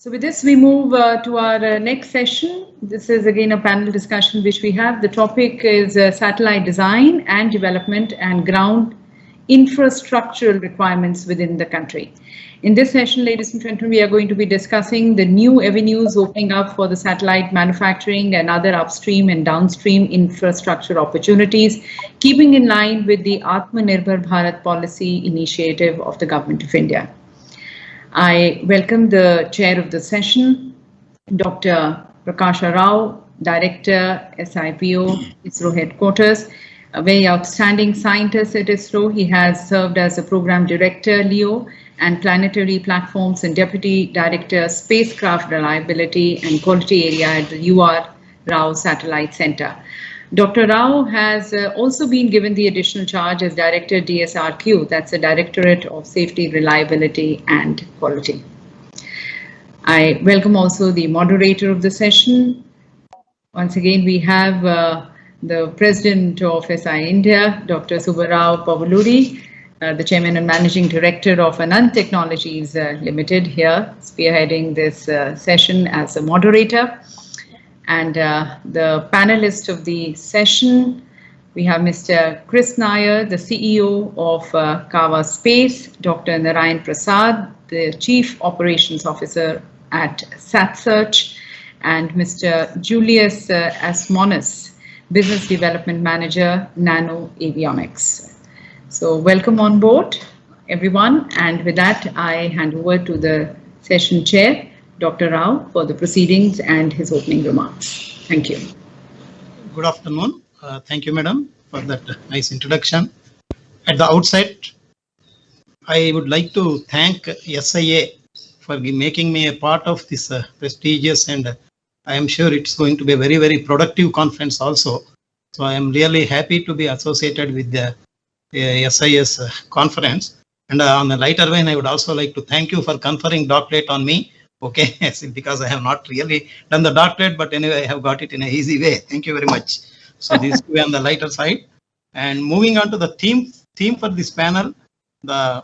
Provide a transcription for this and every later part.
So with this, we move to our next session. This is again a panel discussion which we have. The topic is satellite design and development and ground infrastructural requirements within the country. In this session, ladies and gentlemen, we are going to be discussing the new avenues opening up for the satellite manufacturing and other upstream and downstream infrastructure opportunities, keeping in line with the Atmanirbhar Bharat policy initiative of the Government of India. I welcome the chair of the session, Dr. Prakasha Rao, Director, SIPO, ISRO Headquarters, a very outstanding scientist at ISRO. He has served as a Program Director, LEO, and Planetary Platforms and Deputy Director, Spacecraft Reliability and Quality Area at the UR Rao Satellite Center. Dr. Rao has also been given the additional charge as Director DSRQ, that's the Directorate of Safety, Reliability and Quality. I welcome also the moderator of the session. Once again, we have the President of SI India, Dr. Subbarao Pavuluri, the Chairman and Managing Director of Anand Technologies Limited here, spearheading this session as a moderator. And the panelists of the session, we have Mr. Chris Nair, the CEO of Kawa Space, Dr. Narayan Prasad, the Chief Operations Officer at SatSearch, and Mr. Julius Asmonis, Business Development Manager, Nano Avionics. So welcome on board, everyone. And with that, I hand over to the session chair, Dr. Rao, for the proceedings and his opening remarks. Thank you. Good afternoon. Thank you, madam, for that nice introduction. At the outset, I would like to thank SIA for making me a part of this prestigious, and I am sure it's going to be a very, very productive conference also. So I am really happy to be associated with the SIS conference. And on the lighter vein, I would also like to thank you for conferring doctorate on me. Okay, because I have not really done the doctorate, but anyway, I have got it in an easy way. Thank you very much. So this will be on the lighter side. And moving on to the theme for this panel, the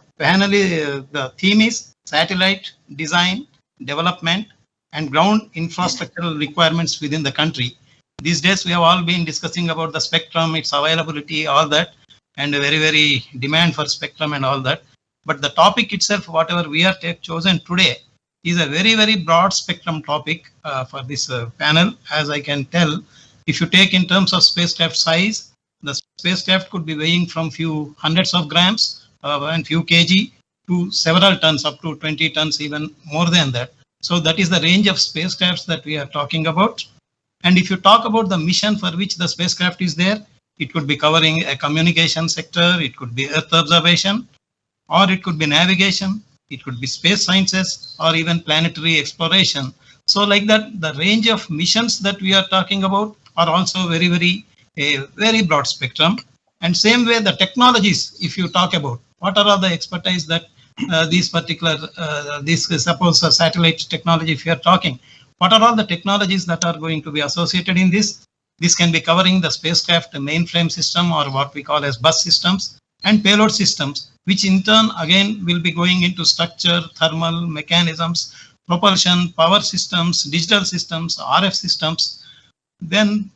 theme is satellite design, development, and ground infrastructural requirements within the country. These days, we have all been discussing about the spectrum, its availability, all that, and a very, very demand for spectrum and all that. But the topic itself, whatever we are chosen today, is a very, very broad spectrum topic for this panel. As I can tell, if you take in terms of spacecraft size, the spacecraft could be weighing from few hundreds of grams and few kg to several tons, up to 20 tons, even more than that. So that is the range of spacecrafts that we are talking about. And if you talk about the mission for which the spacecraft is there, it could be covering a communication sector, it could be Earth observation, or it could be navigation, it could be space sciences, or even planetary exploration. So like that, the range of missions that we are talking about are also very, very broad spectrum. And same way, the technologies, if you talk about, what are all the expertise that these particular, suppose a satellite technology, if you are talking, what are all the technologies that are going to be associated in this? This can be covering the spacecraft mainframe system, or what we call as bus systems, and payload systems, which in turn again will be going into structure, thermal mechanisms, propulsion, power systems, digital systems, RF systems. Then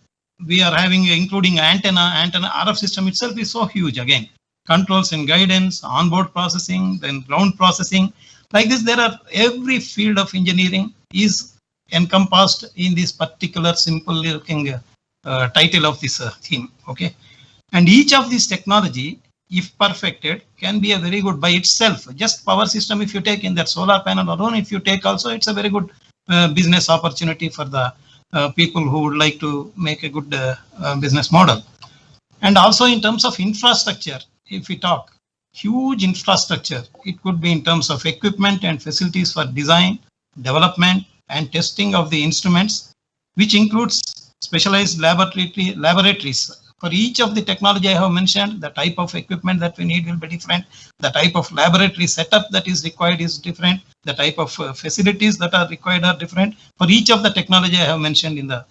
we are having including antenna RF system itself is so huge again. Controls and guidance, onboard processing, then ground processing. Like this, there are every field of engineering is encompassed in this particular simple looking title of this theme. Okay, and each of these technology, if perfected, can be a very good by itself. Just power system, if you take in that solar panel alone, if you take also, it's a very good business opportunity for the people who would like to make a good business model. And also in terms of infrastructure, if we talk, huge infrastructure, it could be in terms of equipment and facilities for design, development, and testing of the instruments, which includes specialized laboratories. For each of the technology I have mentioned, the type of equipment that we need will be different. The type of laboratory setup that is required is different. The type of facilities that are required are different for each of the technology I have mentioned in the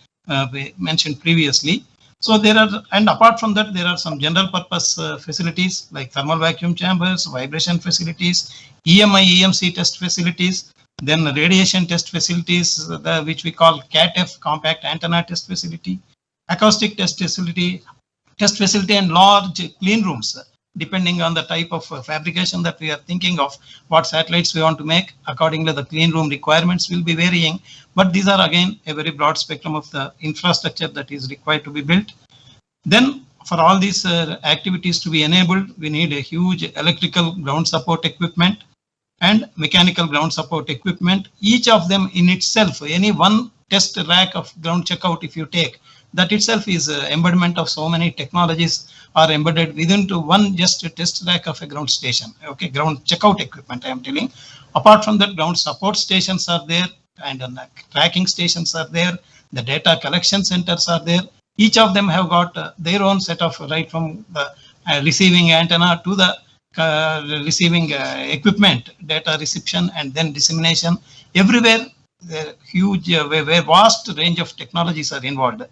mentioned previously. So there are, and apart from that, there are some general purpose facilities like thermal vacuum chambers, vibration facilities, EMI, EMC test facilities. Then radiation test facilities, which we call CAT-F, compact antenna test facility, acoustic test facility, and large clean rooms, depending on the type of fabrication that we are thinking of, what satellites we want to make. Accordingly, the clean room requirements will be varying, but these are again a very broad spectrum of the infrastructure that is required to be built. Then for all these activities to be enabled, we need a huge electrical ground support equipment and mechanical ground support equipment. Each of them in itself, any one test rack of ground checkout, if you take, that itself is embodiment of so many technologies are embedded within to one just a test rack of a ground station. Okay, ground checkout equipment I am telling. Apart from that, ground support stations are there, and tracking stations are there. The data collection centers are there. Each of them have got their own set of, right from the receiving antenna to the receiving equipment, data reception and then dissemination. Everywhere, the huge, vast range of technologies are involved.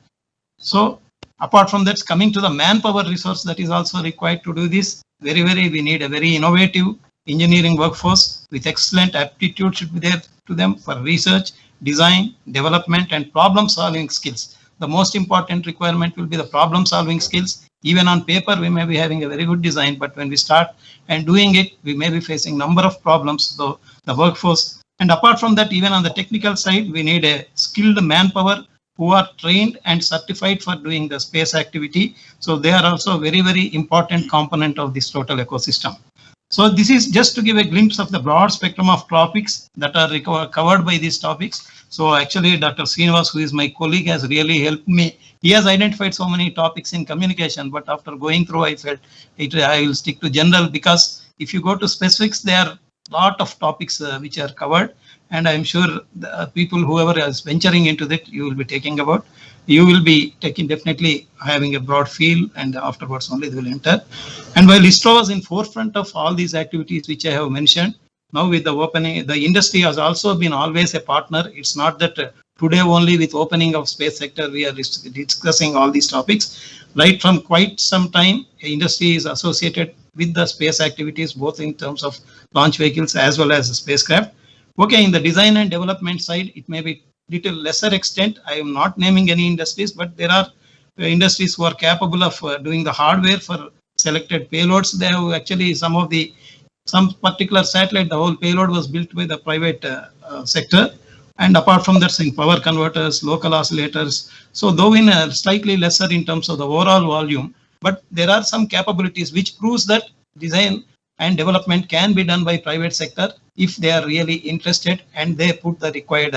So apart from that, coming to the manpower resource that is also required to do this, we need a very innovative engineering workforce with excellent aptitude should be there to them for research, design, development, and problem solving skills. The most important requirement will be the problem solving skills. Even on paper, we may be having a very good design, but when we start and doing it, we may be facing number of problems. So the workforce, and apart from that, even on the technical side, we need a skilled manpower who are trained and certified for doing the space activity. So they are also very important component of this total ecosystem. So this is just to give a glimpse of the broad spectrum of topics that are covered by these topics. So actually, Dr. Srinivas, who is my colleague, has really helped me. He has identified so many topics in communication, but after going through, I felt I will stick to general, because if you go to specifics, there are a lot of topics which are covered. And I'm sure the people, whoever is venturing into that, you will be taking about. You will be taking definitely having a broad feel, and afterwards only they will enter. And while ISRO was in forefront of all these activities which I have mentioned, now with the opening, the industry has also been always a partner. It's not that today only with opening of space sector we are discussing all these topics. Right from quite some time, industry is associated with the space activities, both in terms of launch vehicles as well as spacecraft. Okay, in the design and development side, it may be little lesser extent. I am not naming any industries, but there are industries who are capable of doing the hardware for selected payloads. They have actually some particular satellite, the whole payload was built by the private sector. And apart from that, saying power converters, local oscillators. So though in a slightly lesser in terms of the overall volume, but there are some capabilities which proves that design and development can be done by private sector if they are really interested and they put the required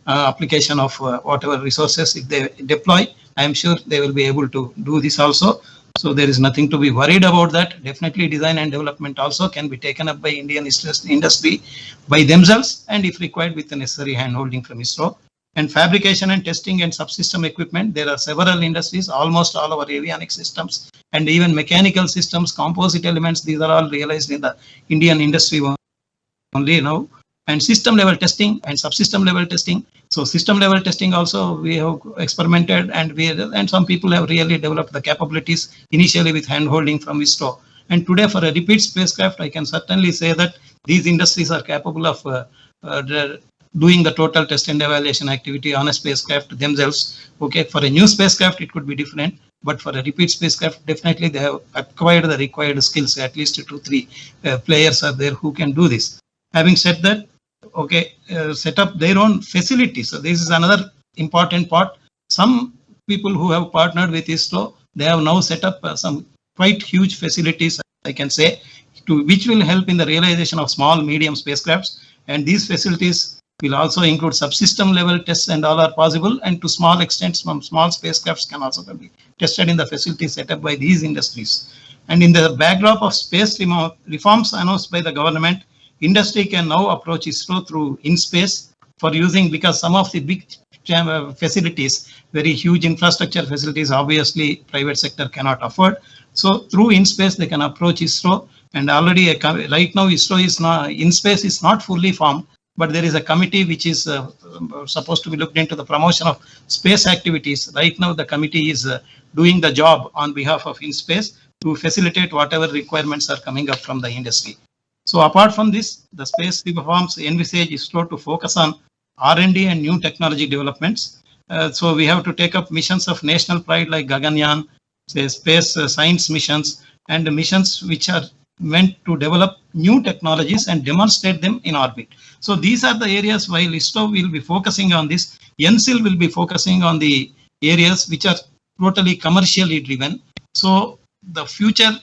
application of whatever resources if they deploy. I am sure they will be able to do this also. So there is nothing to be worried about that. Definitely design and development also can be taken up by Indian industry by themselves, and if required with the necessary handholding from ISRO. And fabrication and testing and subsystem equipment, there are several industries, almost all our avionics systems and even mechanical systems, composite elements, these are all realized in the Indian industry only now. And system level testing and subsystem level testing. So system level testing also we have experimented, and some people have really developed the capabilities initially with handholding from ISRO. And today for a repeat spacecraft, I can certainly say that these industries are capable of doing the total test and evaluation activity on a spacecraft themselves. Okay, for a new spacecraft, it could be different, but for a repeat spacecraft, definitely they have acquired the required skills. At least 2-3 players are there who can do this. Having said that, okay, set up their own facilities. So this is another important part. Some people who have partnered with ISRO, they have now set up some quite huge facilities, I can say, which will help in the realization of small, medium spacecrafts. And these facilities will also include subsystem level tests and all are possible, and to small extents from small spacecrafts can also be tested in the facilities set up by these industries. And in the backdrop of space reforms announced by the government, industry can now approach ISRO through InSpace for using, because some of the big facilities, very huge infrastructure facilities, obviously private sector cannot afford. So through InSpace, they can approach ISRO, and already right now ISRO is not, InSpace is not fully formed, but there is a committee which is supposed to be looked into the promotion of space activities. Right now, the committee is doing the job on behalf of InSpace to facilitate whatever requirements are coming up from the industry. So apart from this, the space reforms envisage ISRO to focus on R&D and new technology developments. So we have to take up missions of national pride like Gaganyaan, say space science missions, and missions which are meant to develop new technologies and demonstrate them in orbit. So these are the areas while ISRO will be focusing on this, NCIL will be focusing on the areas which are totally commercially driven. So the future,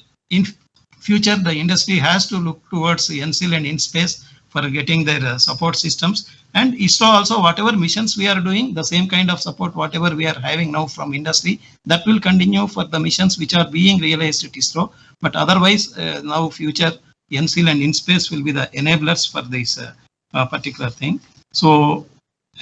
the industry has to look towards NCIL and IN-SPACe for getting their support systems. And ISRO also, whatever missions we are doing, the same kind of support, whatever we are having now from industry, that will continue for the missions which are being realized at ISRO. But otherwise, now future NCIL and IN-SPACe will be the enablers for this particular thing. So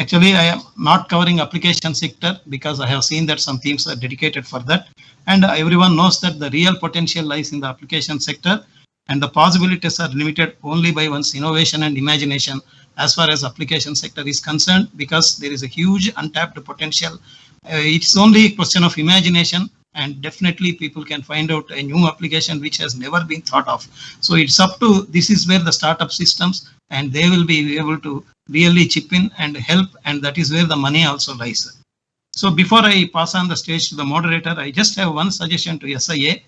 actually, I am not covering application sector because I have seen that some teams are dedicated for that. And everyone knows that the real potential lies in the application sector, and the possibilities are limited only by one's innovation and imagination as far as application sector is concerned, because there is a huge untapped potential. It's only a question of imagination, and definitely people can find out a new application which has never been thought of. So it's up to, this is where the startup systems, and they will be able to really chip in and help, and that is where the money also lies. So before I pass on the stage to the moderator, I just have one suggestion to SIA.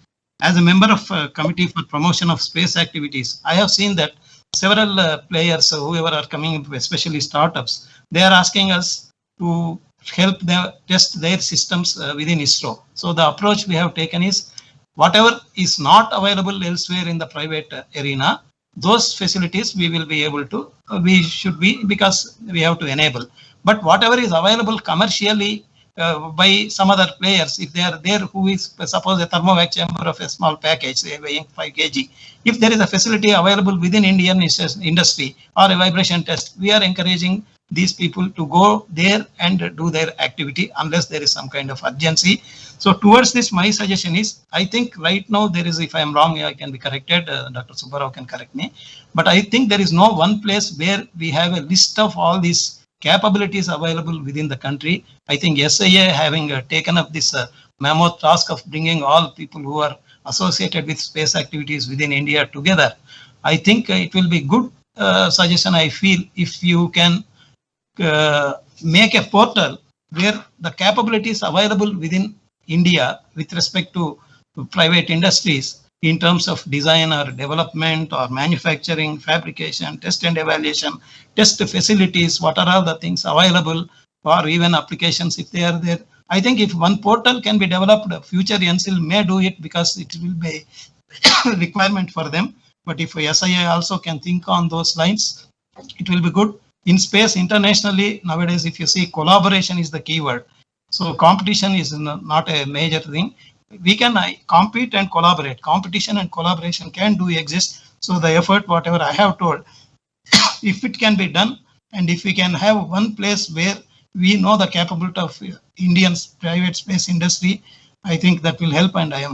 As a member of Committee for Promotion of Space Activities, I have seen that several players, whoever are coming up, especially startups, they are asking us to help them test their systems within ISRO. So the approach we have taken is, whatever is not available elsewhere in the private arena, those facilities we will be able to, we should be, because we have to enable. But whatever is available commercially by some other players, if they are there, who is, suppose a thermovac chamber of a small package, say weighing 5 kg, if there is a facility available within Indian industry or a vibration test, we are encouraging these people to go there and do their activity unless there is some kind of urgency. So towards this, my suggestion is, I think right now there is, if I am wrong, I can be corrected, Dr. Subbarao can correct me, but I think there is no one place where we have a list of all these capabilities available within the country. I think SIA having taken up this mammoth task of bringing all people who are associated with space activities within India together, I think it will be good suggestion, I feel, if you can make a portal where the capabilities available within India with respect to private industries in terms of design or development or manufacturing, fabrication, test and evaluation, test facilities, what are all the things available, or even applications if they are there. I think if one portal can be developed, future NCIL may do it because it will be a requirement for them. But if SIA also can think on those lines, it will be good. In space internationally, nowadays, if you see, collaboration is the key word. So competition is not a major thing. We can compete and collaborate. Competition and collaboration can do exist. So the effort, whatever I have told, if it can be done, and if we can have one place where we know the capability of Indian private space industry, I think that will help. And I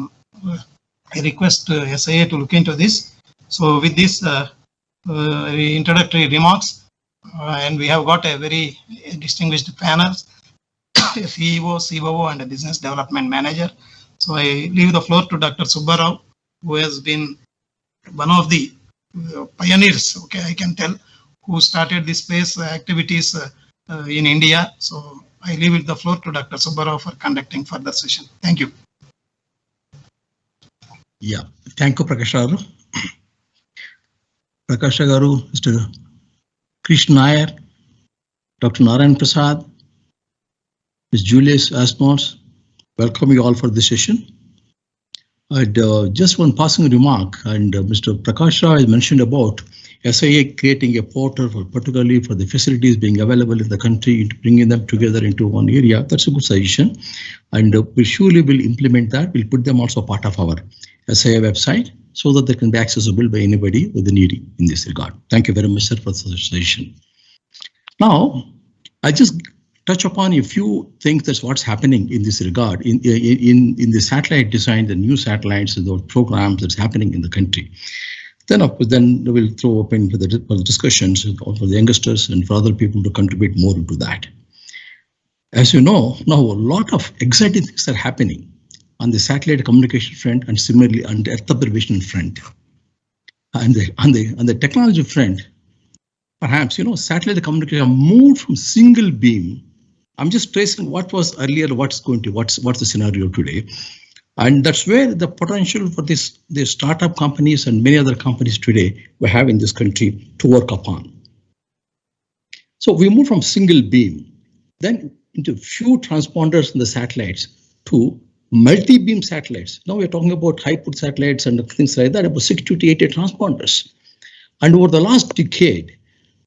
request SIA to look into this. So with this introductory remarks, and we have got a very distinguished panel, a CEO, COO, and a business development manager. So I leave the floor to Dr. Subbarao, who has been one of the pioneers, okay, I can tell, who started the space activities in India. So I leave the floor to Dr. Subbarao for conducting further session. Thank you. Yeah, thank you, Prakash Garu. Prakash Garu, Mr. Krishna Nair, Dr. Narayan Prasad, Ms. Julius Asmos, welcome you all for this session. I'd just one passing remark, and Mr. Prakash Rao has mentioned about SIA creating a portal particularly for the facilities being available in the country, bringing them together into one area. That's a good suggestion, and we surely will implement that. We'll put them also part of our SIA website so that they can be accessible by anybody with the need in this regard. Thank you very much, sir, for the suggestion. Now, I just touch upon a few things that's what's happening in this regard in the satellite design, the new satellites, the programs that's happening in the country. Then, of course, then we'll throw open for the discussions for the youngsters and for other people to contribute more into that. As you know, now a lot of exciting things are happening on the satellite communication front and similarly on the Earth observation front. And on the technology front, perhaps, satellite communication moved from single beam. I'm just tracing what was earlier, what's the scenario today. And that's where the potential for the startup companies and many other companies today we have in this country to work upon. So we move from single beam, then into few transponders in the satellites to multi-beam satellites. Now we're talking about high-put satellites and things like that, about 60 to 80 transponders. And over the last decade,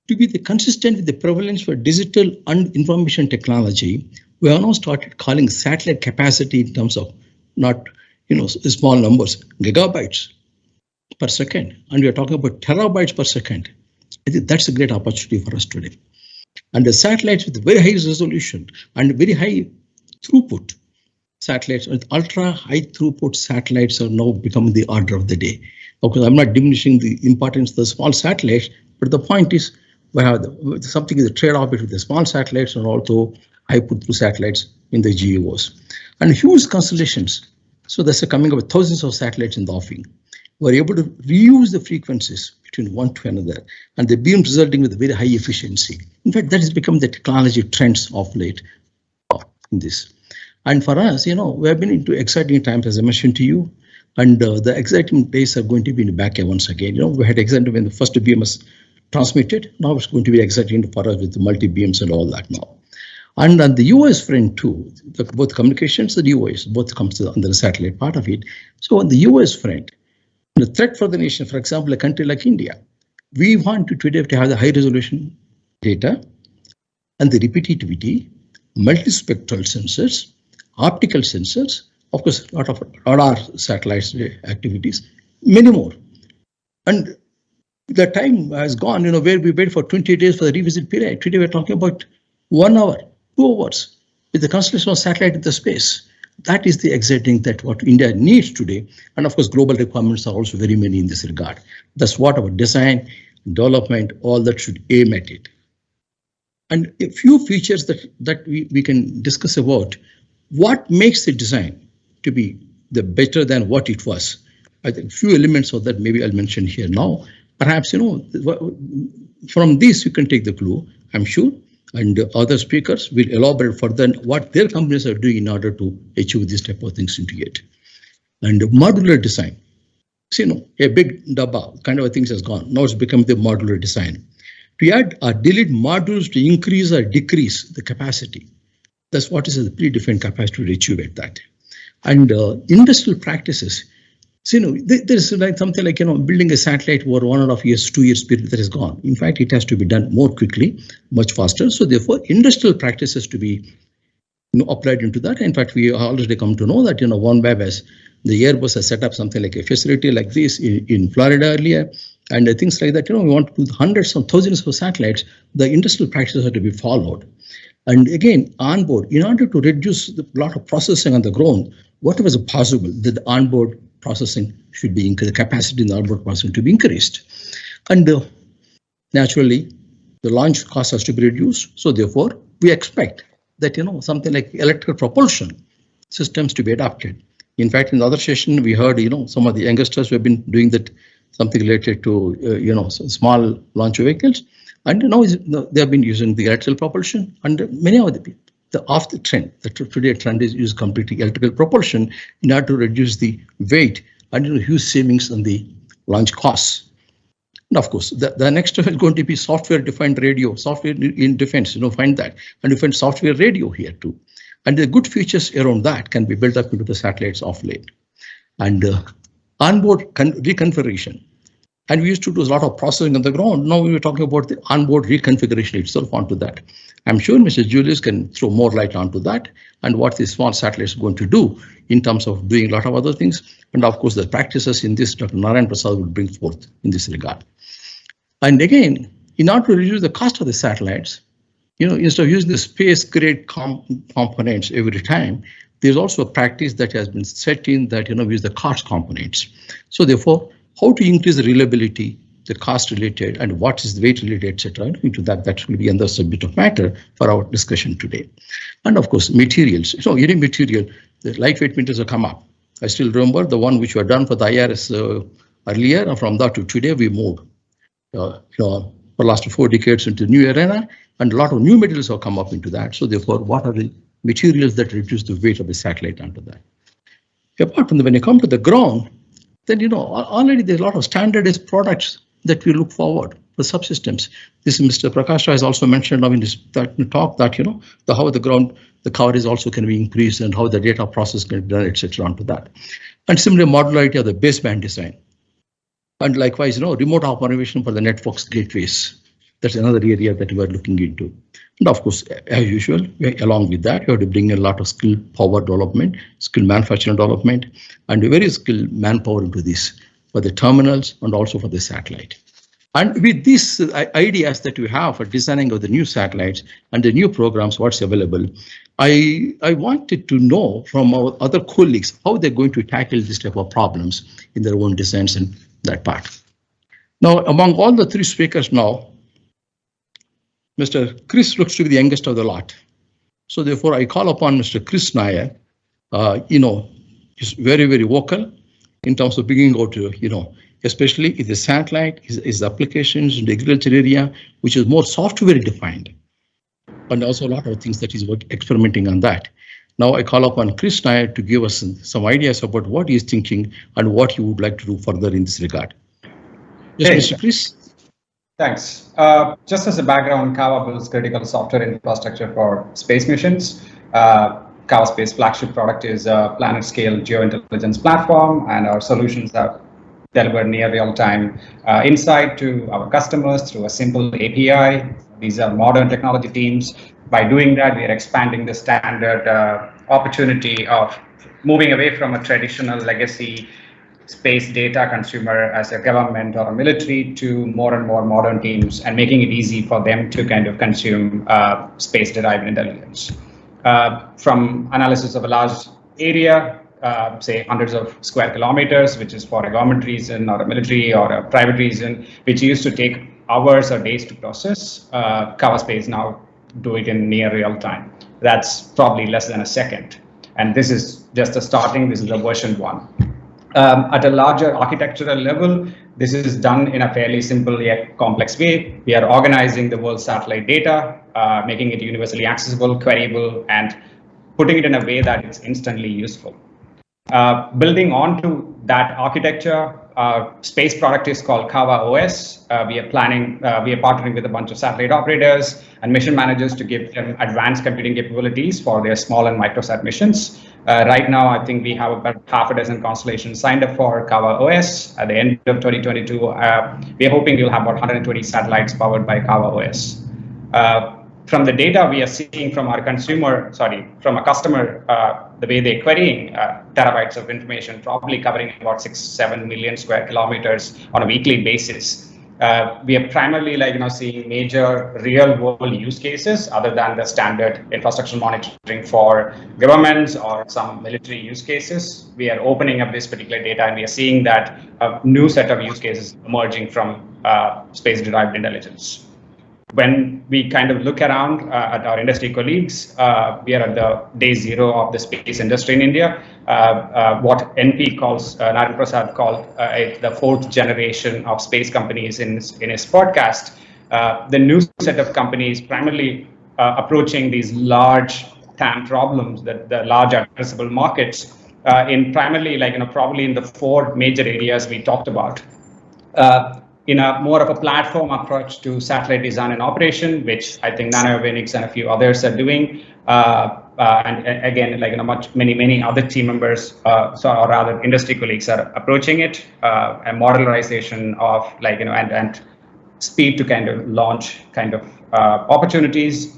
to be consistent with the prevalence for digital and information technology, we have now started calling satellite capacity in terms of not small numbers, gigabytes per second, and we are talking about terabytes per second. I think that's a great opportunity for us today. And the satellites with very high resolution and very high throughput satellites, with ultra high throughput satellites are now becoming the order of the day. Okay, I'm not diminishing the importance of the small satellites, but the point is we have something is a trade-off between the small satellites and also high throughput satellites in the GEOs. And huge constellations. So that's the coming of thousands of satellites in the offing. We're able to reuse the frequencies between one to another, and the beam resulting with very high efficiency. In fact, that has become the technology trends of late in this. And for us, we have been into exciting times, as I mentioned to you, and the exciting days are going to be in the back end once again. We had exciting when the first beam was transmitted. Now it's going to be exciting for us with the multi-beams and all that now. And on the US front too, both communications and US, both comes under the satellite part of it. So on the US front, the threat for the nation, for example, a country like India, we want today to have the high resolution data and the repetitivity, multispectral sensors, optical sensors, of course, a lot of radar satellites activities, many more. And the time has gone, where we wait for 20 days for the revisit period. Today we're talking about 1 hour, 2 hours with the constellation of satellite in the space. That is the exciting that what India needs today. And of course, global requirements are also very many in this regard. That's what our design, development, all that should aim at it. And a few features that we can discuss about what makes the design to be the better than what it was. I think a few elements of that maybe I'll mention here now. Perhaps, from this you can take the clue, I'm sure, and other speakers will elaborate further what their companies are doing in order to achieve this type of things into it. And modular design. So, a big dabba kind of things has gone. Now it's become the modular design. To add or delete modules to increase or decrease the capacity. That's what is a predefined capacity to achieve at that. And industrial practices. So, there's like something like, building a satellite over 1.5 years, 2 years period that is gone. In fact, it has to be done more quickly, much faster. So therefore, industrial practices to be applied into that. In fact, we already come to know that, OneWeb has, the Airbus has set up something like a facility like this in Florida earlier. And things like that, we want to do hundreds of thousands of satellites. The industrial practices are to be followed. And again, onboard, in order to reduce the lot of processing on the ground, whatever is possible, the onboard processing should be increased, the capacity in the onboard processing to be increased. And naturally, the launch cost has to be reduced. So therefore, we expect that, something like electrical propulsion systems to be adopted. In fact, in the other session, we heard, some of the youngsters who have been doing that, something related to, small launch vehicles. And now they have been using the electrical propulsion, and many of the trend, today trend is use completely electrical propulsion in order to reduce the weight and huge savings on the launch costs. And of course, the next step is going to be software-defined radio, software in defense. Find that, and you find software radio here too. And the good features around that can be built up into the satellites of late. And onboard reconfiguration. And we used to do a lot of processing on the ground. Now we were talking about the onboard reconfiguration itself onto that. I'm sure Mr. Julius can throw more light onto that and what the small satellites are going to do in terms of doing a lot of other things. And of course, the practices in this Dr. Narayan Prasad will bring forth in this regard. And again, in order to reduce the cost of the satellites, instead of using the space grade components every time, there's also a practice that has been set in that, use the cost components. So therefore, how to increase the reliability, the cost related, and what is the weight related, etc. Into that will be another subject of matter for our discussion today. And of course, materials. Any material, the lightweight materials will come up. I still remember the one which were done for the IRS earlier, and from that to today, we moved for the last 4 decades into new arena, and a lot of new materials have come up into that. So therefore, what are the materials that reduce the weight of the satellite onto that? Apart from that, when you come to the ground, then already there's a lot of standardized products that we look forward for subsystems. This Mr. Prakash has also mentioned in his talk that how the ground, the coverage also can be increased and how the data process can be done, etc. onto that. And similarly, modularity of the baseband design. And likewise, remote operation for the networks gateways. That's another area that we are looking into. And of course, as usual, along with that, you have to bring in a lot of skill power development, skill manufacturing development, and very skilled manpower into this for the terminals and also for the satellite. And with these ideas that we have for designing of the new satellites and the new programs, what's available, I wanted to know from our other colleagues how they're going to tackle this type of problems in their own designs and that part. Now, among all the 3 speakers now, Mr. Chris looks to be the youngest of the lot. So therefore, I call upon Mr. Chris Nair. He's very, very vocal in terms of bringing out, especially in the satellite, his applications in the agriculture area, which is more software defined. And also a lot of things that he's experimenting on that. Now I call upon Chris Nair to give us some ideas about what he's thinking and what he would like to do further in this regard. Yes, hey, Mr. Chris. Thanks. Just as a background, Kava builds critical software infrastructure for space missions. Kava Space flagship product is a planet-scale geointelligence platform, and our solutions are delivered near real-time insight to our customers through a simple API. These are modern technology teams. By doing that, we are expanding the standard opportunity of moving away from a traditional legacy space data consumer as a government or a military to more and more modern teams and making it easy for them to kind of consume space-derived intelligence. From analysis of a large area, say hundreds of square kilometers, which is for a government reason or a military or a private reason, which used to take hours or days to process, Kava Space now do it in near real time. That's probably less than a second. And this is just a starting, this is a version 1. At a larger architectural level, this is done in a fairly simple yet complex way. We are organizing the world's satellite data, making it universally accessible, queryable, and putting it in a way that it's instantly useful. Building onto that architecture, space product is called Kava OS. We are partnering with a bunch of satellite operators and mission managers to give them advanced computing capabilities for their small and microsat missions. Right now, I think we have about half a dozen constellations signed up for Kava OS. At the end of 2022, we are hoping we'll have about 120 satellites powered by Kava OS. From the data we are seeing from our customer, the way they're querying terabytes of information, probably covering about 6-7 million square kilometers on a weekly basis. We are primarily seeing major real world use cases other than the standard infrastructure monitoring for governments or some military use cases. We are opening up this particular data and we are seeing that a new set of use cases emerging from space-derived intelligence. When we kind of look around at our industry colleagues, we are at the day 0 of the space industry in India. What NP calls, Narayan Prasad called the 4th generation of space companies in his podcast. The new set of companies primarily approaching these large TAM problems, the large addressable markets, in primarily probably in the 4 major areas we talked about. In a more of a platform approach to satellite design and operation, which I think NanoAvionics and a few others are doing, and again, many other team members, or rather industry colleagues are approaching it, and modularization of and speed to kind of launch opportunities.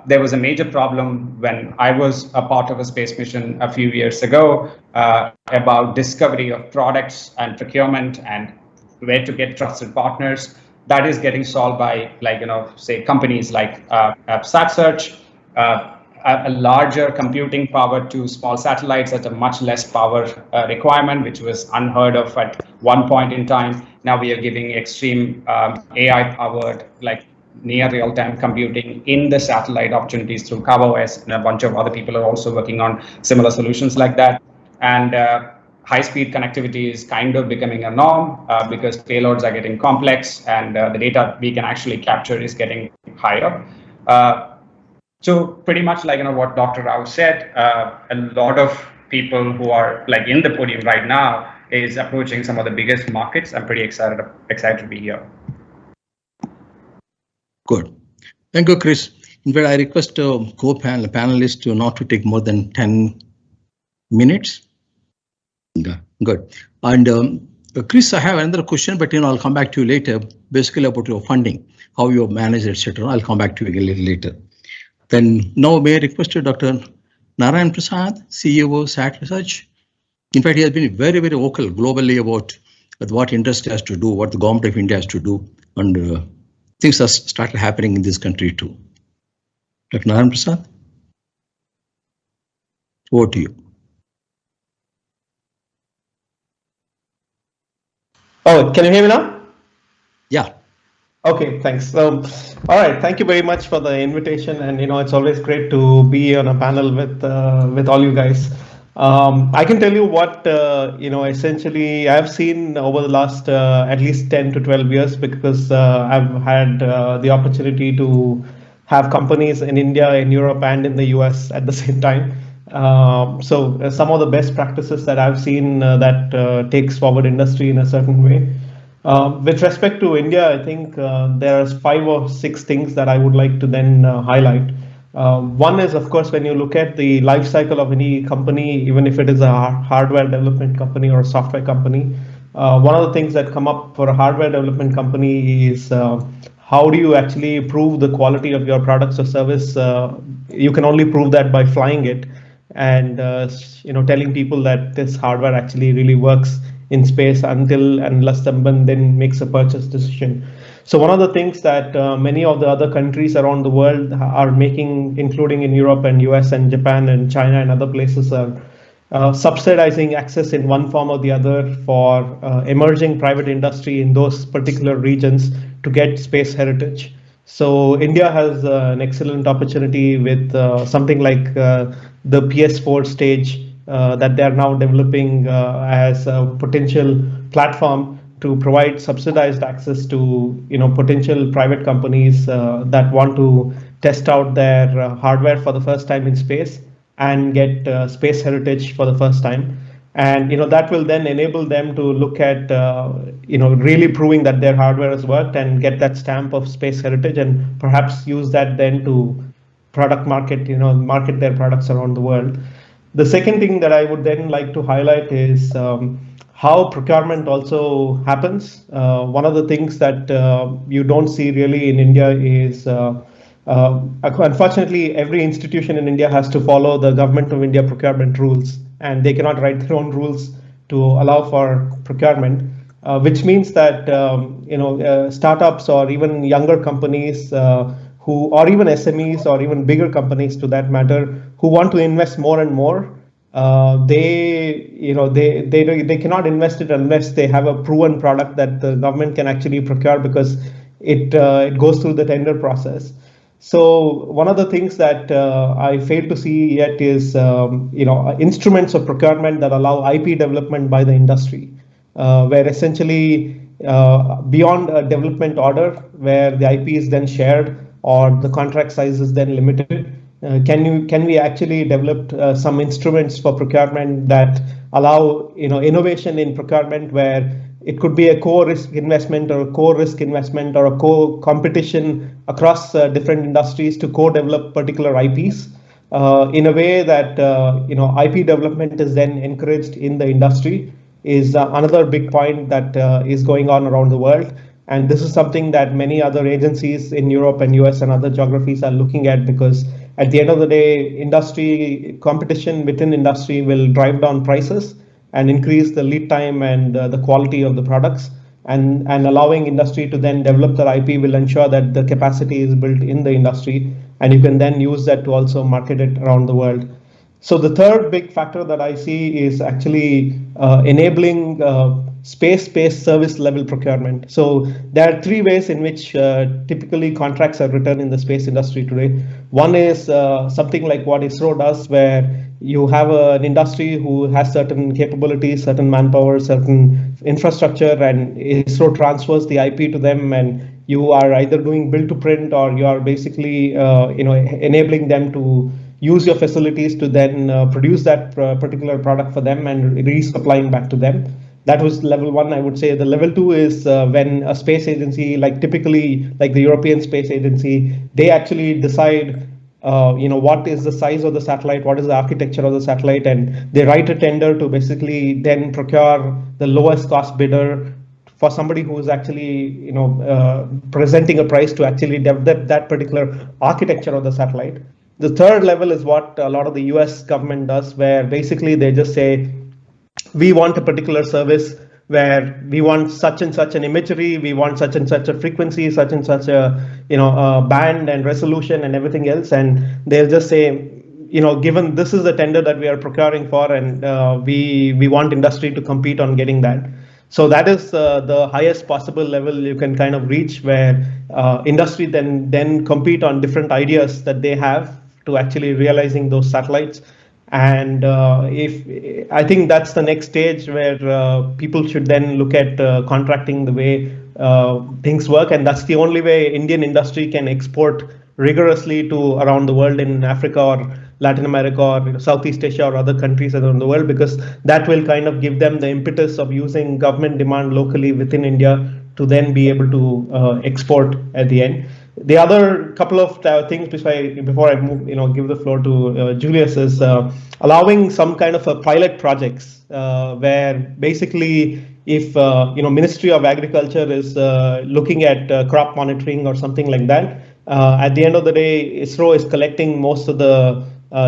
There was a major problem when I was a part of a space mission a few years ago about discovery of products and procurement and where to get trusted partners. That is getting solved by say companies like SatSearch, a larger computing power to small satellites at a much less power requirement, which was unheard of at one point in time. Now we are giving extreme AI powered near real-time computing in the satellite opportunities through Kava OS, and a bunch of other people are also working on similar solutions like that. And high-speed connectivity is kind of becoming a norm because payloads are getting complex and the data we can actually capture is getting higher. So pretty much like what Dr. Rao said, a lot of people who are like in the podium right now is approaching some of the biggest markets. I'm pretty excited to be here. Good. Thank you, Chris. In fact, I request co-panelists to not to take more than 10 minutes. Yeah, good. And Chris, I have another question, but I'll come back to you later. Basically about your funding, how you manage, etc. I'll come back to you a little later. Then now may I request to Dr. Narayan Prasad, CEO SAT Research. In fact, he has been very, very vocal globally about what industry has to do, what the government of India has to do, and things have started happening in this country too. Dr. Narayan Prasad, over to you. Oh, can you hear me now? Yeah. Okay, thanks. All right, thank you very much for the invitation, and it's always great to be on a panel with all you guys. I can tell you what essentially I've seen over the last at least 10 to 12 years, because I've had the opportunity to have companies in India, in Europe, and in the US at the same time. So some of the best practices that I've seen that takes forward industry in a certain way. With respect to India, I think there are 5 or 6 things that I would like to then highlight. One is, of course, when you look at the life cycle of any company, even if it is a hardware development company or a software company, one of the things that come up for a hardware development company is how do you actually prove the quality of your products or service? You can only prove that by flying it and telling people that this hardware actually really works in space unless someone then makes a purchase decision. So one of the things that many of the other countries around the world are making, including in Europe and US and Japan and China and other places, are subsidizing access in one form or the other for emerging private industry in those particular regions to get space heritage. So India has an excellent opportunity with something like the PS4 stage that they are now developing as a potential platform to provide subsidized access to potential private companies that want to test out their hardware for the first time in space and get space heritage for the first time. And that will then enable them to look at really proving that their hardware has worked and get that stamp of space heritage, and perhaps use that then to market their products around the world. The second thing that I would then like to highlight is how procurement also happens. One of the things that you don't see really in India is, unfortunately, every institution in India has to follow the Government of India procurement rules, and they cannot write their own rules to allow for procurement, which means that startups or even younger companies or even SMEs or even bigger companies to that matter, who want to invest more and more, they cannot invest it unless they have a proven product that the government can actually procure, because it goes through the tender process. So one of the things that I fail to see yet is instruments of procurement that allow IP development by the industry, where essentially beyond a development order where the IP is then shared or the contract size is then limited, can we actually develop some instruments for procurement that allow innovation in procurement, where it could be a co-risk investment or a co-risk investment or a co-competition across different industries to co-develop particular IPs in a way that IP development is then encouraged in the industry, is another big point that is going on around the world. And this is something that many other agencies in Europe and US and other geographies are looking at, because at the end of the day, industry competition within industry will drive down prices and increase the lead time and the quality of the products, and allowing industry to then develop their IP will ensure that the capacity is built in the industry, and you can then use that to also market it around the world. So the third big factor that I see is actually enabling space-based service level procurement. So there are 3 ways in which typically contracts are written in the space industry today. One is something like what ISRO does, where you have an industry who has certain capabilities, certain manpower, certain infrastructure, and ISRO transfers the IP to them, and you are either doing build to print or you are basically enabling them to use your facilities to then produce that particular product for them and resupplying back to them. That was level one, I would say. The level two is when a space agency, like typically like the European Space Agency, they actually decide what is the size of the satellite, what is the architecture of the satellite, and they write a tender to basically then procure the lowest cost bidder for somebody who is actually presenting a price to actually develop that particular architecture of the satellite. The third level is what a lot of the US government does, where basically they just say, we want a particular service where we want such and such an imagery, we want such and such a frequency, such and such a band and resolution and everything else, and they'll just say, given this is the tender that we are procuring for, and we want industry to compete on getting that. So that is the highest possible level you can kind of reach, where industry then compete on different ideas that they have to actually realizing those satellites. And if I think that's the next stage where people should then look at contracting the way things work, and that's the only way Indian industry can export rigorously to around the world, in Africa or Latin America or Southeast Asia or other countries around the world, because that will kind of give them the impetus of using government demand locally within India to then be able to export at the end. The other couple of things before I move, give the floor to Julius, is allowing some kind of a pilot projects where basically if Ministry of Agriculture is looking at crop monitoring or something like that, at the end of the day, ISRO is collecting most of the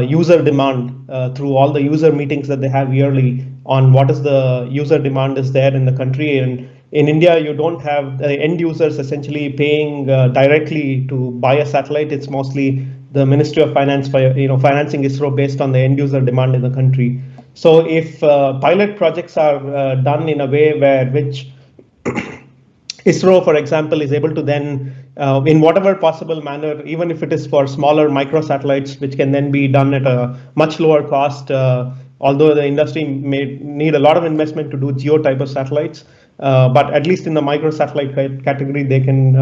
user demand through all the user meetings that they have yearly on what is the user demand is there in the country. And in India, you don't have the end users essentially paying directly to buy a satellite. It's mostly the Ministry of Finance financing ISRO based on the end user demand in the country. So if pilot projects are done in a way which ISRO, for example, is able to then, in whatever possible manner, even if it is for smaller microsatellites, which can then be done at a much lower cost, although the industry may need a lot of investment to do geo type of satellites, but at least in the microsatellite category, they can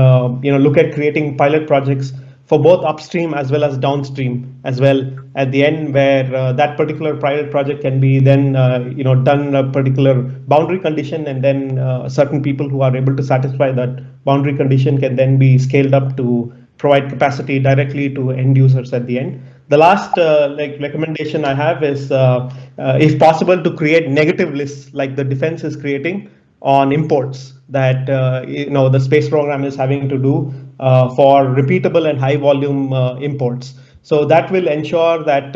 look at creating pilot projects for both upstream as well as downstream as well at the end, where that particular pilot project can be then done a particular boundary condition, and then certain people who are able to satisfy that boundary condition can then be scaled up to provide capacity directly to end users at the end. The last recommendation I have is, if possible, to create negative lists like the defense is creating on imports that the space program is having to do for repeatable and high volume imports. So that will ensure that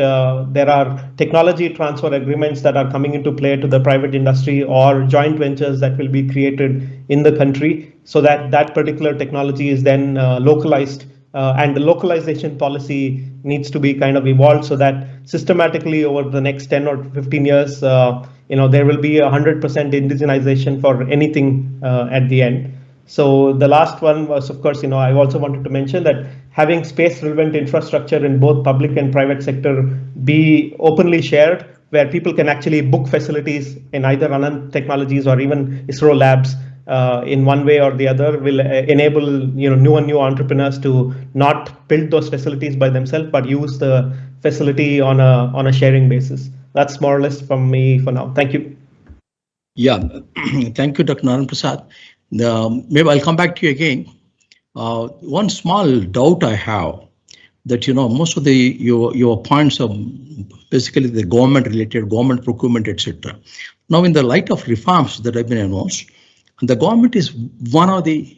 there are technology transfer agreements that are coming into play to the private industry, or joint ventures that will be created in the country, so that that particular technology is then localized, and the localization policy needs to be kind of evolved so that systematically over the next 10 or 15 years, there will be 100% indigenization for anything at the end. So the last one was, of course, I also wanted to mention that having space relevant infrastructure in both public and private sector be openly shared, where people can actually book facilities in either Anand Technologies or even ISRO labs in one way or the other, will enable new entrepreneurs to not build those facilities by themselves, but use the facility on a sharing basis. That's more or less from me for now. Thank you. Yeah, thank you, Dr. Narayan Prasad. Maybe I'll come back to you again. One small doubt I have that most of your points are basically the government related, government procurement, etc. Now, in the light of reforms that have been announced, the government is one of the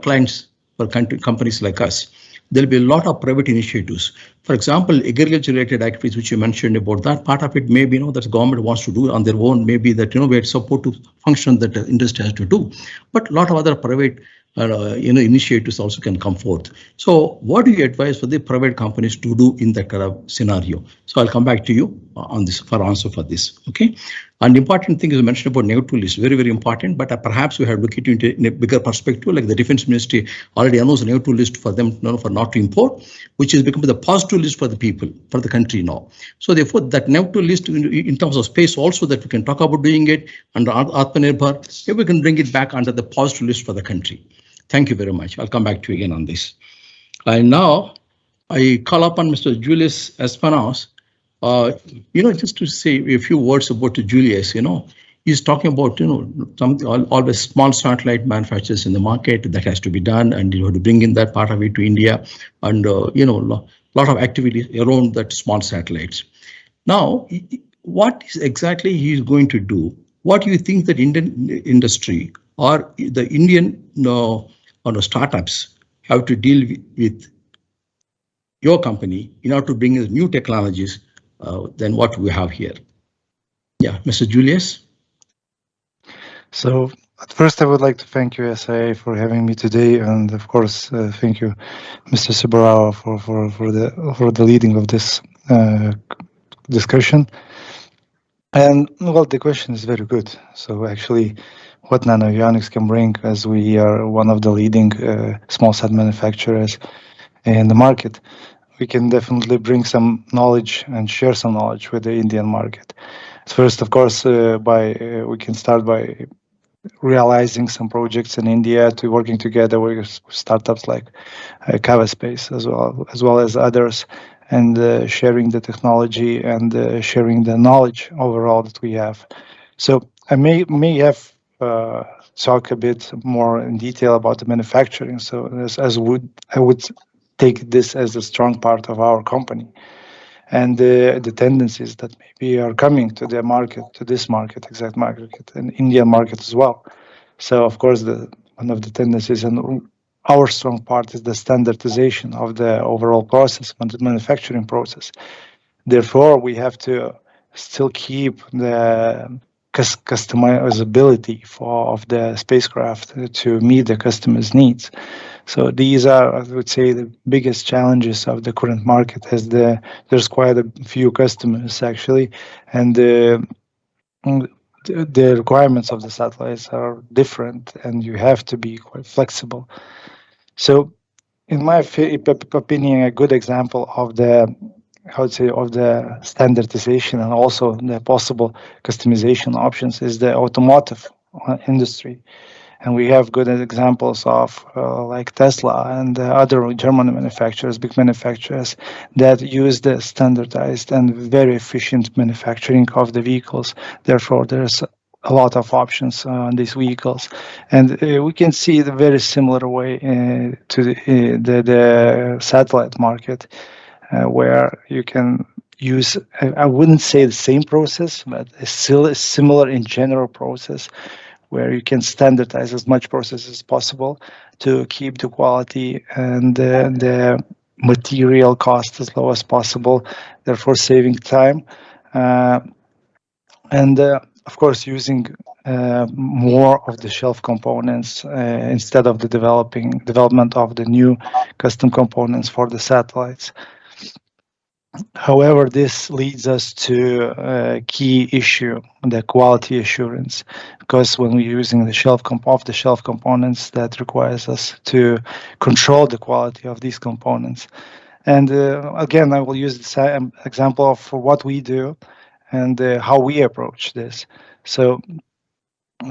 clients for companies like us. There'll be a lot of private initiatives. For example, agriculture-related activities, which you mentioned about that, part of it may be that the government wants to do on their own, maybe that we had support to function that the industry has to do. But a lot of other private initiatives also can come forth. So what do you advise for the private companies to do in that kind of scenario? So I'll come back to you on this for answer for this. Okay. And the important thing is mentioned about negative list, very, very important, but perhaps we have to look at it in a bigger perspective, like the Defense Ministry already announced a negative list for them, for not to import, which is becoming the positive list for the people, for the country now. So therefore, that negative list in terms of space also that we can talk about doing it under Atmanirbhar, maybe we can bring it back under the positive list for the country. Thank you very much. I'll come back to you again on this. And now I call upon Mr. Julius Espanos. Just to say a few words about Julius, he's talking about, something always small satellite manufacturers in the market that has to be done, and to bring in that part of it to India, and lot of activities around that small satellites. Now, what is exactly he's going to do? What do you think that Indian industry or the Indian startups have to deal with your company in order to bring in new technologies than what we have here? Yeah, Mr. Julius. So at first, I would like to thank you, SIA, for having me today, and of course, thank you, Mr. Subbarawa, for the leading of this discussion. And well, the question is very good. So actually, what NanoAvionics can bring, as we are one of the leading small sat manufacturers in the market, we can definitely bring some knowledge and share some knowledge with the Indian market. First, of course, we can start by realizing some projects in India, to working together with startups like Kava Space as well as others, and sharing the technology and sharing the knowledge overall that we have. So I may have talk a bit more in detail about the manufacturing. So I would take this as a strong part of our company, and the tendencies that maybe are coming to the market, to this market, exact market, and Indian market as well. So of course, one of the tendencies and our strong part is the standardization of the overall process, the manufacturing process. Therefore, we have to still keep the customizability of the spacecraft to meet the customer's needs. So these are, I would say, the biggest challenges of the current market, as there's quite a few customers actually, and the requirements of the satellites are different, and you have to be quite flexible. So in my opinion, a good example of the standardization and also the possible customization options is the automotive industry. And we have good examples of like Tesla and other German manufacturers, big manufacturers, that use the standardized and very efficient manufacturing of the vehicles. Therefore, there's a lot of options on these vehicles. And we can see the very similar way to the satellite market, where you can use, I wouldn't say the same process, but still a similar in general process, where you can standardize as much process as possible to keep the quality and the material cost as low as possible, therefore saving time. And of course, using more of the shelf components instead of the development of the new custom components for the satellites. However, this leads us to a key issue, the quality assurance, because when we're using the off-the-shelf components, that requires us to control the quality of these components. And again, I will use the same example of what we do and how we approach this. So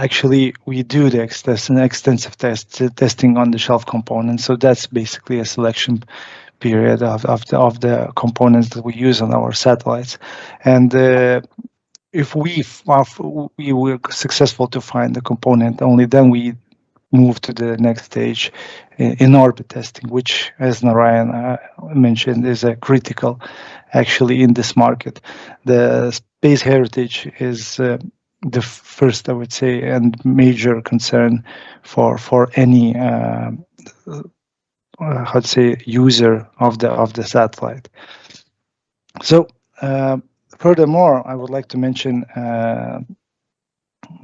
actually, we do the extensive testing on the shelf components. So that's basically a selection period of the components that we use on our satellites. And if we were successful to find the component, only then we move to the next stage in orbit testing, which, as Narayan mentioned, is a critical actually in this market. The space heritage is the first, I would say, and major concern for any user of the satellite. So furthermore, I would like to mention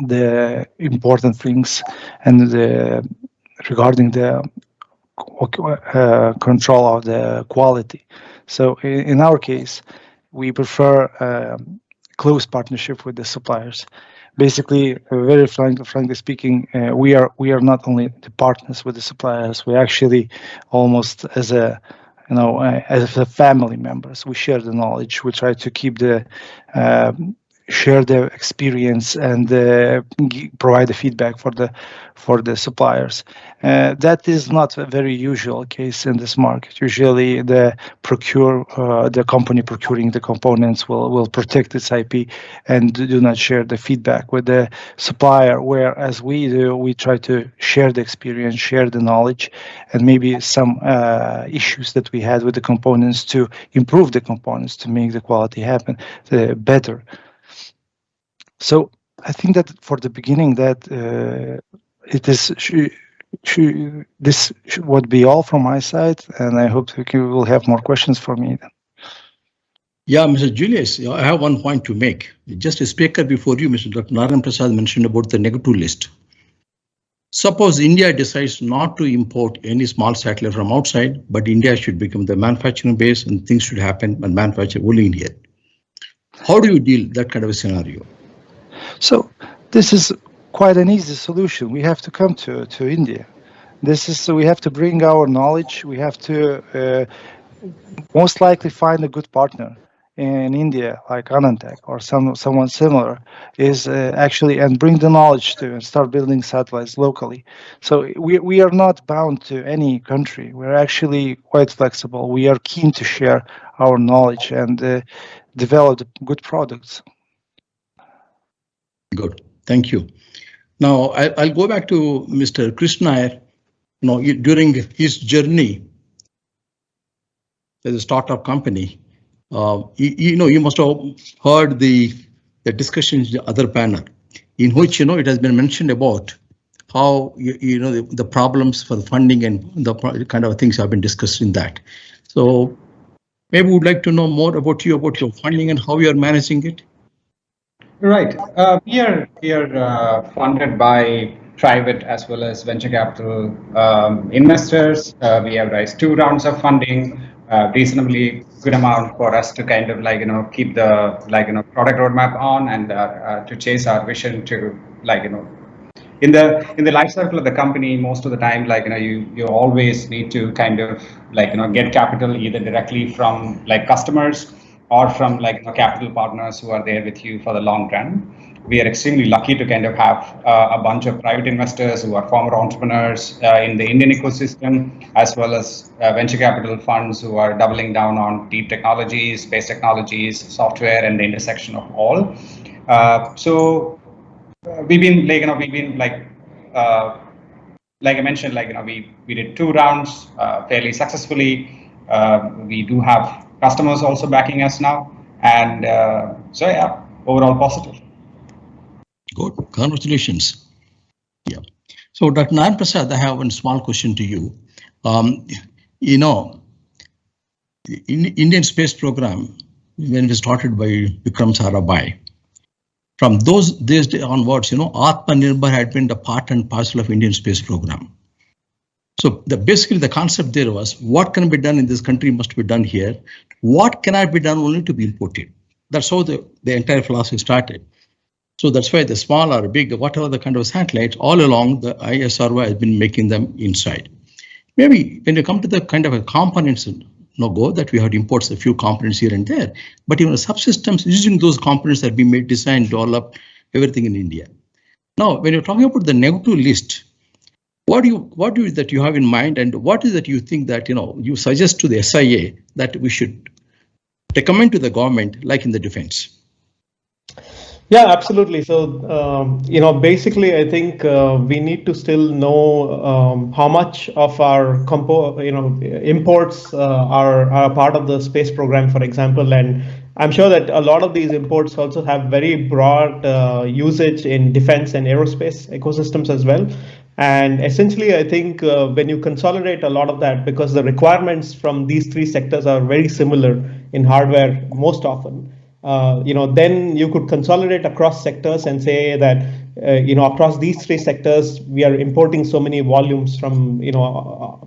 the important things and regarding the control of the quality. So in our case, we prefer close partnership with the suppliers. Basically, very frankly speaking, we are not only the partners with the suppliers, we actually almost as a as a family members. We share the knowledge. We try to keep the share their experience and provide the feedback for the suppliers. That is not a very usual case in this market. Usually, the company procuring the components will protect its IP and do not share the feedback with the supplier. Whereas we do, we try to share the experience, share the knowledge, and maybe some issues that we had with the components to improve the components to make the quality happen better. So I think that for the beginning that it is this would be all from my side, and I hope you will have more questions for me then. Yeah, Mr. Julius, I have one point to make. Just a speaker before you, Mr. Dr. Narayan Prasad mentioned about the negative list. Suppose India decides not to import any small satellite from outside, but India should become the manufacturing base and things should happen and manufacture only in here. How do you deal with that kind of a scenario? So this is quite an easy solution. We have to come to India. We have to bring our knowledge. We have to most likely find a good partner in India, like Anantech or someone similar, is actually and bring the knowledge to and start building satellites locally. So we are not bound to any country. We're actually quite flexible. We are keen to share our knowledge and develop good products. Good, thank you. Now I'll go back to Mr. Krishna. During his journey as a startup company, you must have heard the discussions in the other panel, in which it has been mentioned about how the problems for the funding and the kind of things have been discussed in that. So maybe we'd like to know more about your funding and how you are managing it. Right. We are funded by private as well as venture capital investors. We have raised 2 rounds of funding, reasonably good amount for us to kind of keep the product roadmap on and to chase our vision to in the life cycle of the company. Most of the time, you always need to kind of get capital either directly from customers or from capital partners who are there with you for the long run. We are extremely lucky to kind of have a bunch of private investors who are former entrepreneurs in the Indian ecosystem, as well as venture capital funds who are doubling down on deep technologies, space technologies, software, and the intersection of all. So we've been like I mentioned, we did 2 rounds fairly successfully. We do have customers also backing us now, and so yeah, overall positive. Good, congratulations. Yeah. So Dr. Narayan Prasad, I have one small question to you. The Indian space program, when it was started by Vikram Sarabhai, from those days onwards, Atmanirbhar had been the part and parcel of Indian space program. So basically the concept there was, what can be done in this country must be done here. What cannot be done only to be imported. That's how the entire philosophy started. So that's why the small or big, whatever the kind of satellites, all along the ISRO has been making them inside. Maybe when you come to the kind of a components, no-go that we have to import a few components here and there, but even the subsystems using those components that we made, design, develop, everything in India. Now, when you're talking about the negative list, what do you that you have in mind, and what is that you think that you suggest to the SIA that we should recommend to the government, like in the defense? Yeah, absolutely. So, basically, I think we need to still know how much of our imports are a part of the space program, for example. And I'm sure that a lot of these imports also have very broad usage in defense and aerospace ecosystems as well. And essentially, I think when you consolidate a lot of that, because the requirements from these 3 sectors are very similar in hardware most often, then you could consolidate across sectors and say that, across these 3 sectors, we are importing so many volumes from,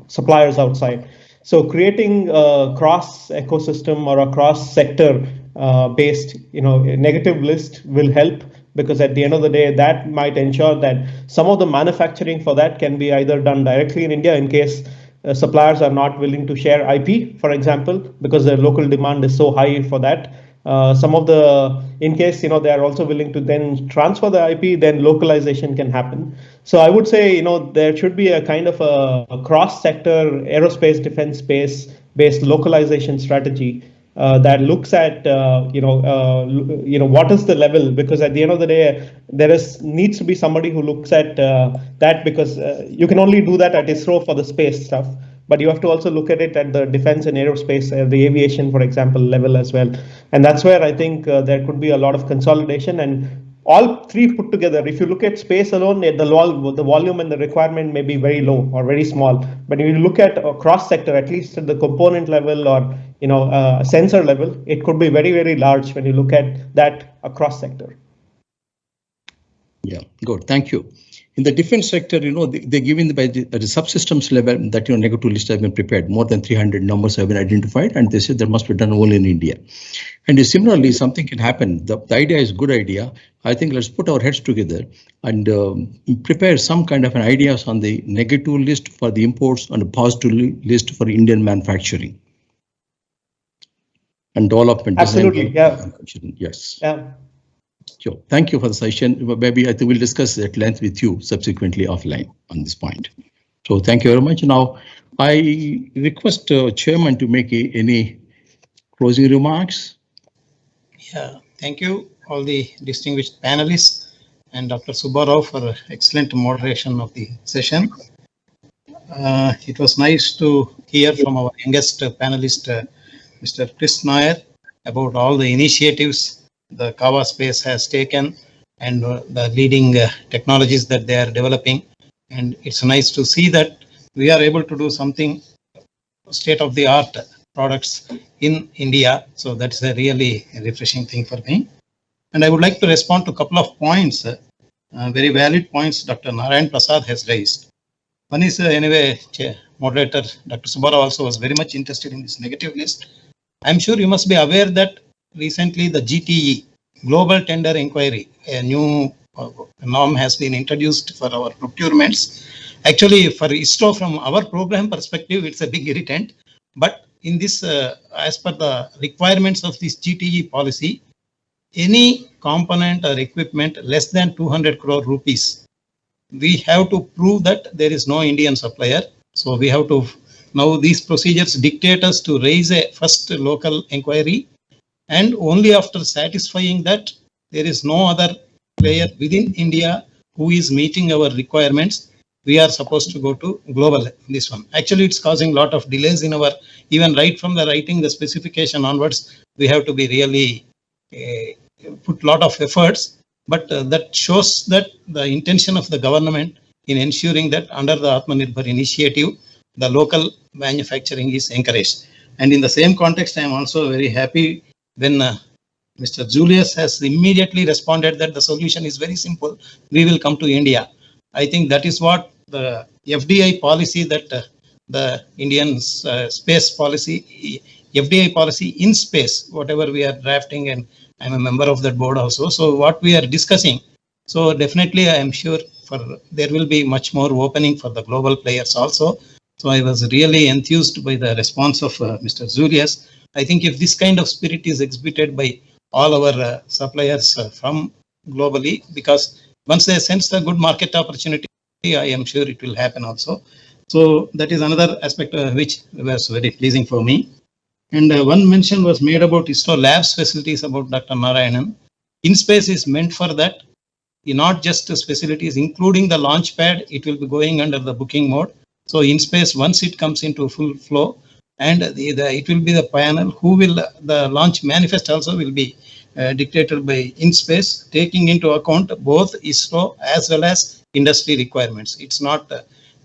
suppliers outside. So creating a cross ecosystem or a cross sector based, negative list will help, because at the end of the day, that might ensure that some of the manufacturing for that can be either done directly in India in case suppliers are not willing to share IP, for example, because the local demand is so high for that. Some of the, in case, they are also willing to then transfer the IP, then localization can happen. So I would say, there should be a kind of a cross-sector aerospace defense space based localization strategy that looks at, what is the level, because at the end of the day, needs to be somebody who looks at that, because you can only do that at ISRO for the space stuff, but you have to also look at it at the defense and aerospace, the aviation, for example, level as well. And that's where I think there could be a lot of consolidation, and all three put together. If you look at space alone, the volume and the requirement may be very low or very small. But if you look at a cross sector, at least at the component level or sensor level, it could be very, very large when you look at that across sector. Yeah, good. Thank you. In the defense sector, they given by the subsystems level that negative list have been prepared. More than 300 numbers have been identified, and they said there must be done only in India. And similarly, something can happen. The idea is a good idea. I think let's put our heads together and prepare some kind of an ideas on the negative list for the imports and a positive list for Indian manufacturing and development. Absolutely, yeah. Yes. Yeah. Sure. Thank you for the session. Maybe I think we'll discuss at length with you subsequently offline on this point. So thank you very much. Now, I request Chairman to make any closing remarks. Yeah, thank you all the distinguished panelists and Dr. Subbarao for excellent moderation of the session. It was nice to hear from our youngest panelist, Mr. Chris Nair, about all the initiatives the Kawa Space has taken and the leading technologies that they are developing. And it's nice to see that we are able to do something state-of-the-art products in India. So that's a really refreshing thing for me. And I would like to respond to a couple of points, very valid points Dr. Narayan Prasad has raised. One is anyway, moderator Dr. Subbarao also was very much interested in this negative list. I'm sure you must be aware that recently the GTE, Global Tender Inquiry, a new norm has been introduced for our procurements. Actually, for ISRO, from our program perspective, it's a big irritant. But in this, as per the requirements of this GTE policy, any component or equipment less than 200 crore rupees, we have to prove that there is no Indian supplier. So we have to, now these procedures dictate us to raise a first local inquiry, and only after satisfying that there is no other player within India who is meeting our requirements, we are supposed to go to global, this one. Actually, it's causing a lot of delays in our, even right from the writing the specification onwards, we have to be really put a lot of efforts, but that shows that the intention of the government in ensuring that under the Atmanirbhar initiative, the local manufacturing is encouraged. And in the same context, I am also very happy when Mr. Julius has immediately responded that the solution is very simple. We will come to India. I think that is what the FDI policy that the Indian space policy, FDI policy in space, whatever we are drafting, and I'm a member of that board also. So what we are discussing, so definitely I am sure there will be much more opening for the global players also. So I was really enthused by the response of Mr. Julius. I think if this kind of spirit is exhibited by all our suppliers from globally, because once they sense the good market opportunity, I am sure it will happen also. So that is another aspect which was very pleasing for me. And one mention was made about ISRO labs facilities about Dr. Narayanan. InSpace is meant for that, not just facilities, including the launch pad. It will be going under the booking mode. So InSpace, once it comes into full flow, and it will be the panel who will, the launch manifest also will be dictated by InSpace, taking into account both ISRO as well as industry requirements. It's not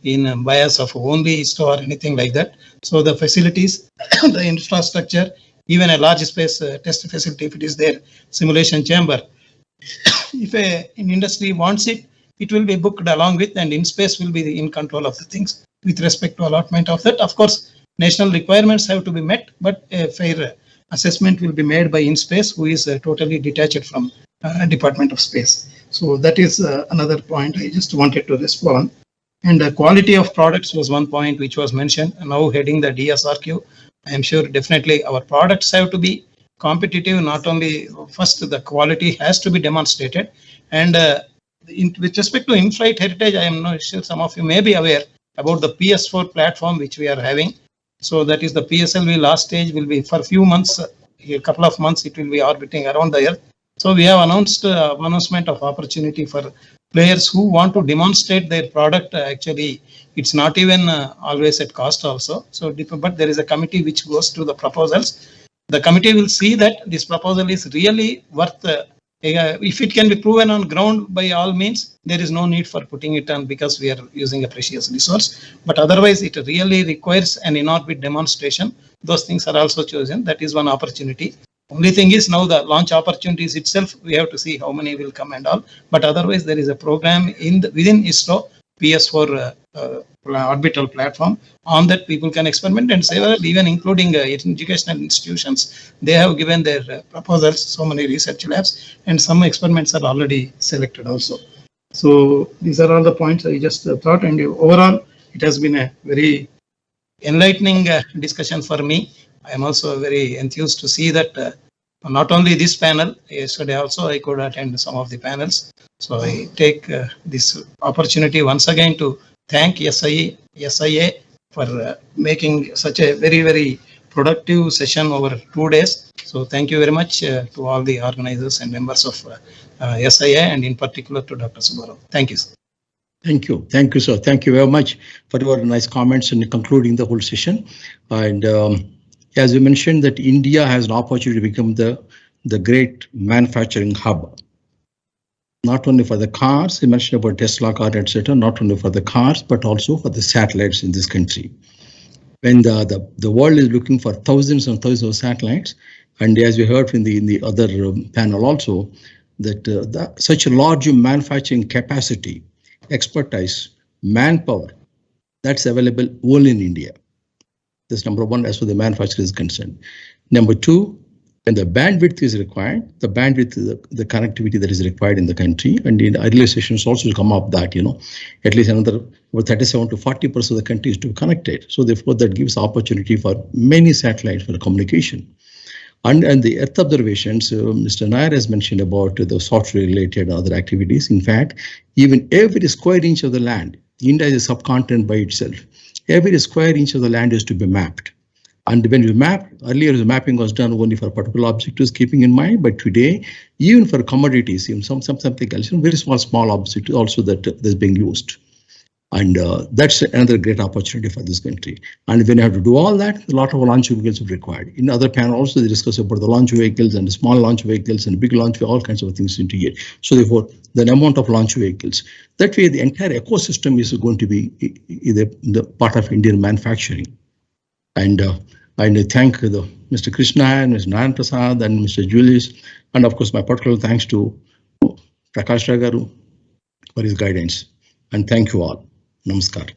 in bias of only ISRO or anything like that. So the facilities, the infrastructure, even a large space test facility, if it is there, simulation chamber, if an industry wants it, it will be booked along with, and InSpace will be in control of the things with respect to allotment of that. Of course, national requirements have to be met, but a fair assessment will be made by InSpace, who is totally detached from Department of Space. So that is another point I just wanted to respond. And the quality of products was one point which was mentioned. Now heading the DSRQ, I am sure definitely our products have to be competitive. Not only first the quality has to be demonstrated, and with respect to in-flight heritage, I am not sure some of you may be aware about the PS4 platform which we are having. So that is the PSLV last stage will be for a few months, a couple of months it will be orbiting around the Earth. So we have announced announcement of opportunity for players who want to demonstrate their product. Actually, it's not even always at cost also. So, but there is a committee which goes to the proposals. The committee will see that this proposal is really worth. If it can be proven on ground, by all means, there is no need for putting it on because we are using a precious resource. But otherwise, it really requires an in-orbit demonstration. Those things are also chosen. That is one opportunity. Only thing is now the launch opportunities itself, we have to see how many will come and all. But otherwise, there is a program within ISRO PS4 orbital platform. On that, people can experiment, and several, even including educational institutions, they have given their proposals. So many research labs, and some experiments are already selected also. So these are all the points I just thought, and overall, it has been a very enlightening discussion for me. I am also very enthused to see that not only this panel, yesterday also I could attend some of the panels. So I take this opportunity once again to thank SIA for making such a very, very productive session over 2 days. So thank you very much to all the organizers and members of SIA, and in particular to Dr. Subbarao. Thank you, sir. Thank you. Thank you, sir. Thank you very much for your nice comments and concluding the whole session. And as you mentioned, that India has an opportunity to become the great manufacturing hub. Not only for the cars, you mentioned about Tesla car, etc. Not only for the cars, but also for the satellites in this country. When the world is looking for thousands and thousands of satellites, and as we heard in the other panel also, that such a large manufacturing capacity, expertise, manpower, that's available only in India. That's number one as far as the manufacturer is concerned. Number two, when the bandwidth is required, the bandwidth is the connectivity that is required in the country, and in earlier sessions also come up that, at least another 37 to 40% of the country is to be connected. So therefore that gives opportunity for many satellites for communication. And the Earth observations, Mr. Nair has mentioned about the software related other activities. In fact, even every square inch of the land, India is a subcontinent by itself. Every square inch of the land is to be mapped. And when you map, earlier the mapping was done only for particular objectives, keeping in mind, but today, even for commodities, even something else, very small object also that is being used. And that's another great opportunity for this country. And when you have to do all that, a lot of launch vehicles are required. In other panel also they discuss about the launch vehicles and the small launch vehicles and big launch, all kinds of things into it. So therefore, the amount of launch vehicles, that way the entire ecosystem is going to be the part of Indian manufacturing. And I thank Mr. Krishna and Mr. Narayan Prasad and Mr. Julius, and of course my particular thanks to Prakash Ragaru for his guidance. And thank you all. Namaskar.